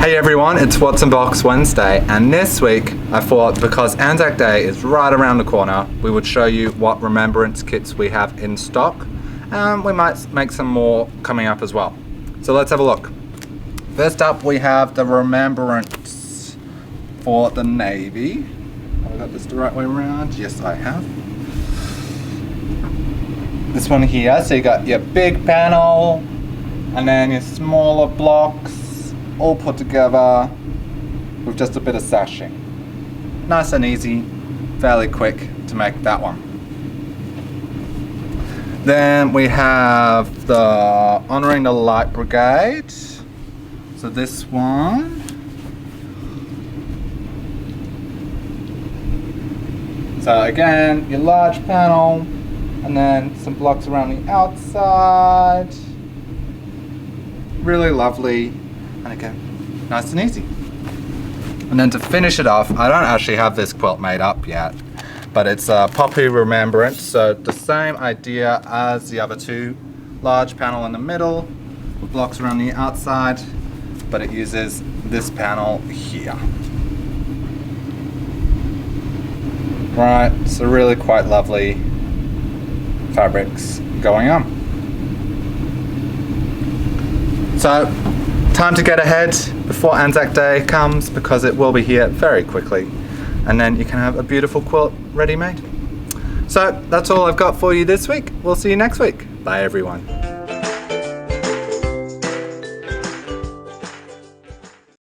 Hey everyone, it's What's in Box Wednesday, and this week I thought because ANZAC Day is right around the corner, we would show you what remembrance kits we have in stock, and we might make some more coming up as well. So let's have a look. First up we have the remembrance for the Navy. Have I got this the right way around? Yes, I have. This one here, so you got your big panel and then your smaller blocks all put together with just a bit of sashing. Nice and easy, fairly quick to make that one. Then we have the Honouring the Light Brigade. So this one. So again, your large panel and then some blocks around the outside. Really lovely. And again, nice and easy. And then to finish it off, I don't actually have this quilt made up yet, but it's a poppy remembrance, so the same idea as the other two. Large panel in the middle, with blocks around the outside, but it uses this panel here. Right, so really quite lovely fabrics going on. So, time to get ahead before ANZAC Day comes, because it will be here very quickly, and then you can have a beautiful quilt ready made. So that's all I've got for you this week. We'll see you next week. Bye everyone.